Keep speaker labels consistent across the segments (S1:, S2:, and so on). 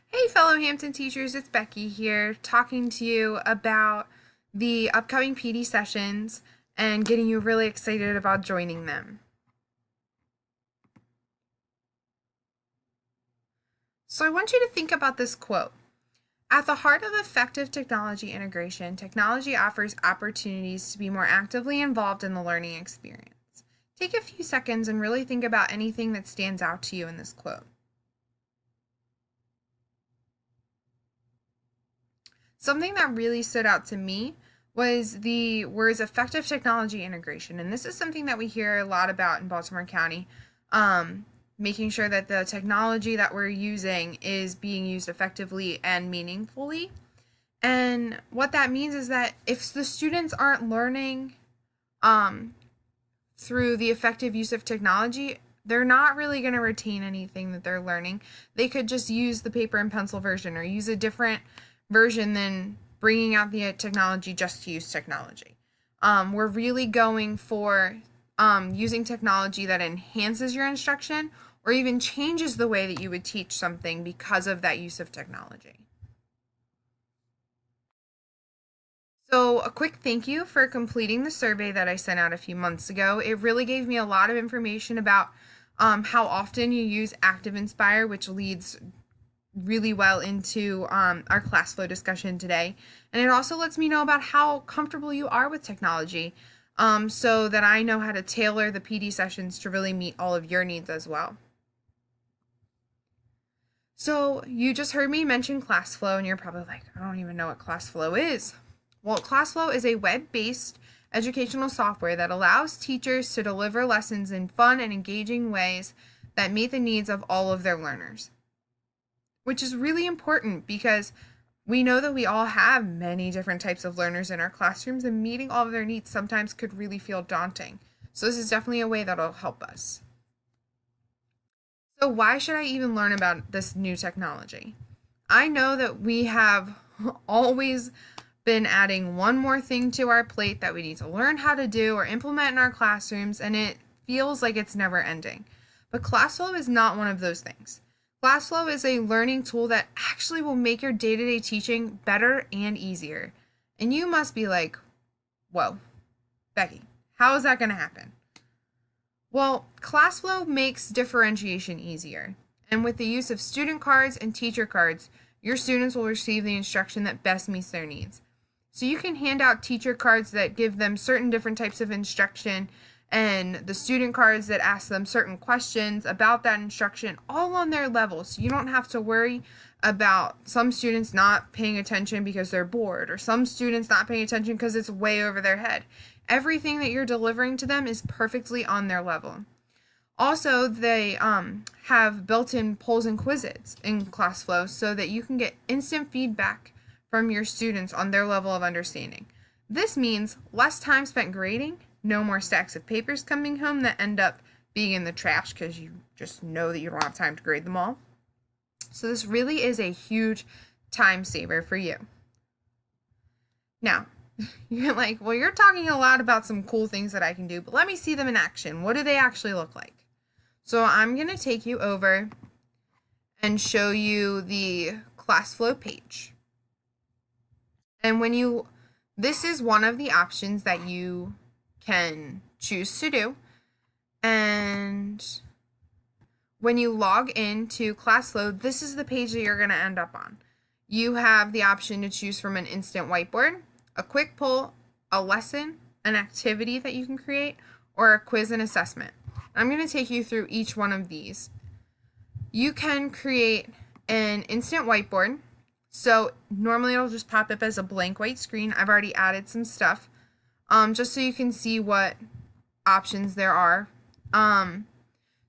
S1: Hey, fellow Hampton teachers, it's Becky here talking to you about the upcoming PD sessions and getting you really excited about joining them. So, I want you to think about this quote. At the heart of effective technology integration, technology offers opportunities to be more actively involved in the learning experience. Take a few seconds and really think about anything that stands out to you in this quote. Something that really stood out to me was the words effective technology integration. And this is something that we hear a lot about in Baltimore County, making sure that the technology that we're using is being used effectively and meaningfully. And what that means is that if the students aren't learning um, through the effective use of technology, they're not really going to retain anything that they're learning. They could just use the paper and pencil version or use a different version than bringing out the technology just to use technology. We're really going for using technology that enhances your instruction or even changes the way that you would teach something because of that use of technology. So, a quick thank you for completing the survey that I sent out a few months ago. It really gave me a lot of information about how often you use Active Inspire, which leads really well into our class flow discussion today. And it also lets me know about how comfortable you are with technology so that I know how to tailor the PD sessions to really meet all of your needs as well. So you just heard me mention ClassFlow and you're probably like, I don't even know what ClassFlow is. Well, ClassFlow is a web-based educational software that allows teachers to deliver lessons in fun and engaging ways that meet the needs of all of their learners, which is really important because we know that we all have many different types of learners in our classrooms, and meeting all of their needs sometimes could really feel daunting. So this is definitely a way that'll help us. So why should I even learn about this new technology? I know that we have always been adding one more thing to our plate that we need to learn how to do or implement in our classrooms, and it feels like it's never ending. But ClassFlow is not one of those things. ClassFlow is a learning tool that actually will make your day-to-day teaching better and easier. And you must be like, whoa, Becky, how is that going to happen? Well, ClassFlow makes differentiation easier. And with the use of student cards and teacher cards, your students will receive the instruction that best meets their needs. So you can hand out teacher cards that give them certain different types of instruction and the student cards that ask them certain questions about that instruction all on their level. So you don't have to worry about some students not paying attention because they're bored or some students not paying attention because it's way over their head. Everything that you're delivering to them is perfectly on their level. Also, they have built-in polls and quizzes in ClassFlow so that you can get instant feedback from your students on their level of understanding. This means less time spent grading, no more stacks of papers coming home that end up being in the trash because you just know that you don't have time to grade them all. So this really is a huge time saver for you. Now, you're like, well, you're talking a lot about some cool things that I can do, but let me see them in action. What do they actually look like? So I'm going to take you over and show you the ClassFlow page. And this is one of the options that you can choose to do. And when you log into ClassFlow, this is the page that you're going to end up on. You have the option to choose from an instant whiteboard, a quick poll, a lesson, an activity that you can create, or a quiz and assessment. I'm going to take you through each one of these. You can create an instant whiteboard. So normally it'll just pop up as a blank white screen. I've already added some stuff just so you can see what options there are.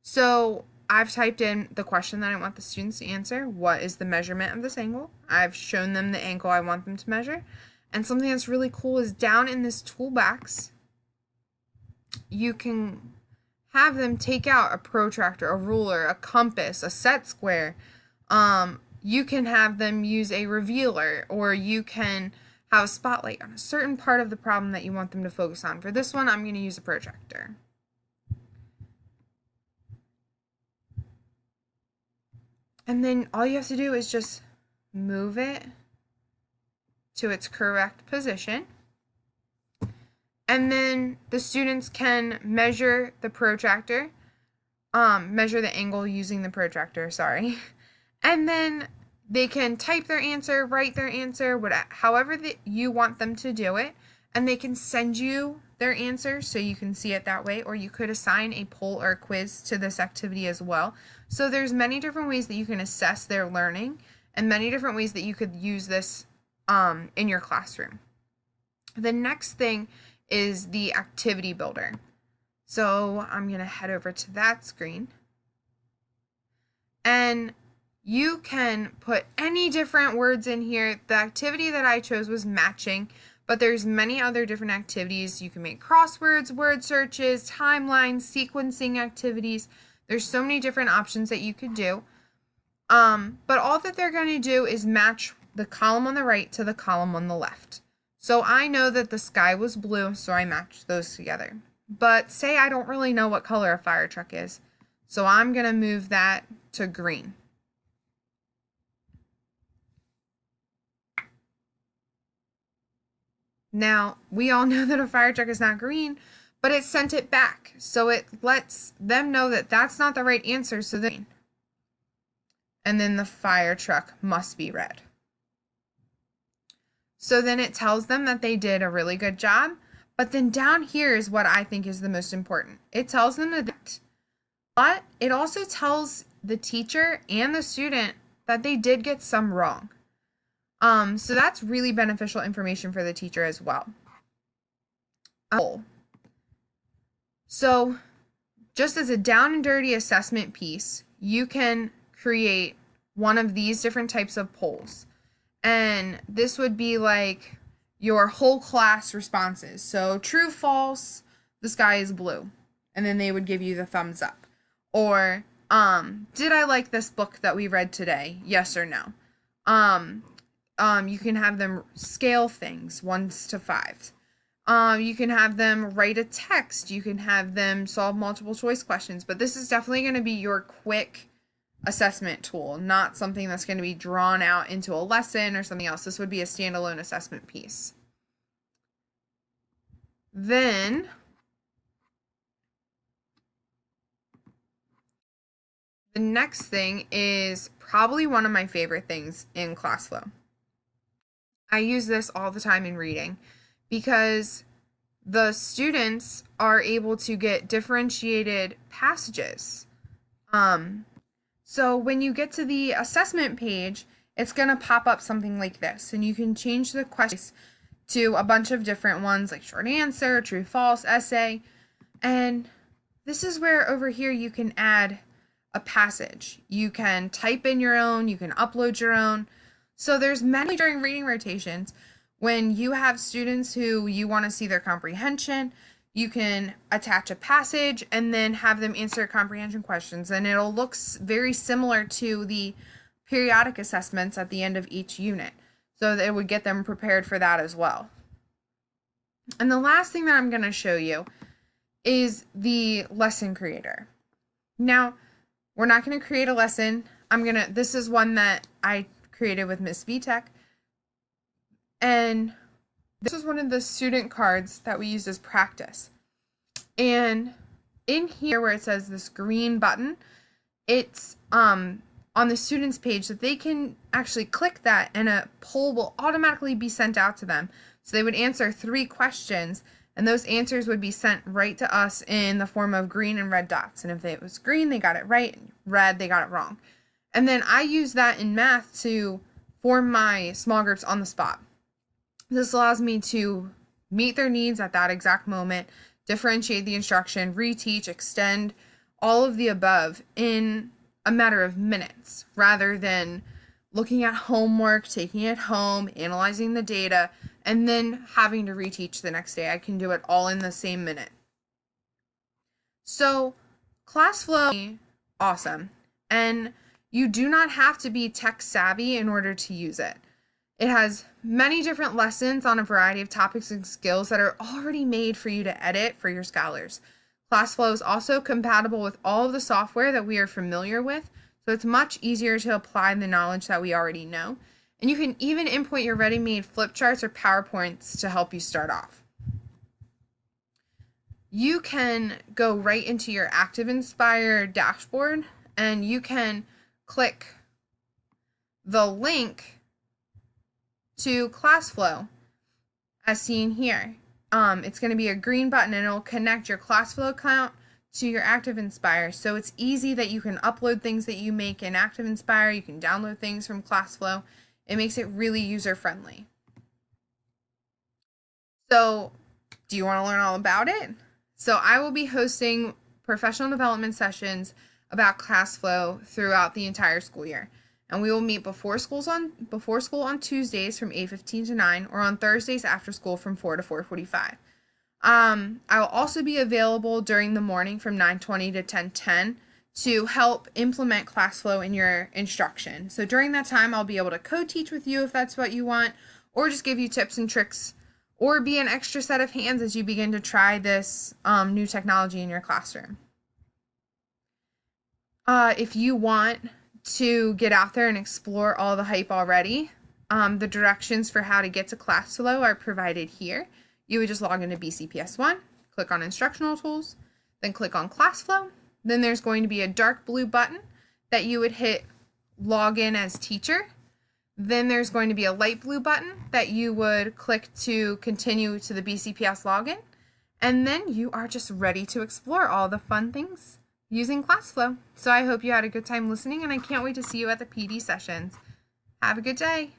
S1: So I've typed in the question that I want the students to answer. What is the measurement of this angle? I've shown them the angle I want them to measure. And something that's really cool is down in this toolbox, you can have them take out a protractor, a ruler, a compass, a set square. You can have them use a revealer, or you can have a spotlight on a certain part of the problem that you want them to focus on. For this one, I'm going to use a protractor. And then all you have to do is just move it to its correct position. And then the students can measure the protractor, measure the angle using the protractor, sorry. And then they can type their answer, write their answer, however you want them to do it. And they can send you their answer so you can see it that way, or you could assign a poll or a quiz to this activity as well. So there's many different ways that you can assess their learning and many different ways that you could use this in your classroom. The next thing is the activity builder. So I'm going to head over to that screen. And you can put any different words in here. The activity that I chose was matching, but there's many other different activities. You can make crosswords, word searches, timelines, sequencing activities. There's so many different options that you could do. But all that they're going to do is match the column on the right to the column on the left. So I know that the sky was blue, so I matched those together. But say I don't really know what color a fire truck is, so I'm going to move that to green. Now, we all know that a fire truck is not green, but it sent it back. So it lets them know that that's not the right answer, so then, and then the fire truck must be red. So then it tells them that they did a really good job. But then down here is what I think is the most important. It tells them that, but it also tells the teacher and the student that they did get some wrong. So that's really beneficial information for the teacher as well. So just as a down and dirty assessment piece, you can create one of these different types of polls. And this would be like your whole class responses. So true, false, the sky is blue. And then they would give you the thumbs up. Or, did I like this book that we read today? Yes or no. You can have them scale things 1 to 5. You can have them write a text. You can have them solve multiple choice questions. But this is definitely going to be your quick assessment tool, not something that's going to be drawn out into a lesson or something else. This would be a standalone assessment piece. Then the next thing is probably one of my favorite things in ClassFlow. I use this all the time in reading because the students are able to get differentiated passages. So when you get to the assessment page, it's going to pop up something like this, and you can change the questions to a bunch of different ones like short answer, true, false, essay. And this is where over here you can add a passage. You can type in your own, you can upload your own. So there's many during reading rotations when you have students who you want to see their comprehension, you can attach a passage and then have them answer comprehension questions. And it'll look very similar to the periodic assessments at the end of each unit. So that it would get them prepared for that as well. And the last thing that I'm going to show you is the lesson creator. Now, we're not going to create a lesson. This is one that I created with Miss VTech. And this was one of the student cards that we used as practice. And in here where it says this green button, it's on the students page that they can actually click that and a poll will automatically be sent out to them. So they would answer 3 questions and those answers would be sent right to us in the form of green and red dots. And if it was green, they got it right, and red, they got it wrong. And then I use that in math to form my small groups on the spot. This allows me to meet their needs at that exact moment, differentiate the instruction, reteach, extend, all of the above in a matter of minutes, rather than looking at homework, taking it home, analyzing the data, and then having to reteach the next day. I can do it all in the same minute. So ClassFlow is awesome, and you do not have to be tech savvy in order to use it. It has many different lessons on a variety of topics and skills that are already made for you to edit for your scholars. ClassFlow is also compatible with all of the software that we are familiar with, so it's much easier to apply the knowledge that we already know. And you can even import your ready-made flip charts or PowerPoints to help you start off. You can go right into your ActiveInspire dashboard and you can click the link to ClassFlow as seen here. It's going to be a green button and it'll connect your ClassFlow account to your ActiveInspire. So it's easy that you can upload things that you make in ActiveInspire. You can download things from ClassFlow. It makes it really user-friendly. So do you want to learn all about it? So I will be hosting professional development sessions about ClassFlow throughout the entire school year. And we will meet before school on Tuesdays from 8:15 to 9, or on Thursdays after school from 4 to 4:45. I will also be available during the morning from 9:20 to 10:10 to help implement ClassFlow in your instruction. So during that time, I'll be able to co-teach with you if that's what you want, or just give you tips and tricks, or be an extra set of hands as you begin to try this new technology in your classroom. If you want to get out there and explore all the hype already, the directions for how to get to ClassFlow are provided here. You would just log into BCPS1, click on Instructional Tools, then click on ClassFlow. Then there's going to be a dark blue button that you would hit Login as Teacher. Then there's going to be a light blue button that you would click to continue to the BCPS login. And then you are just ready to explore all the fun things using ClassFlow. So I hope you had a good time listening, and I can't wait to see you at the PD sessions. Have a good day.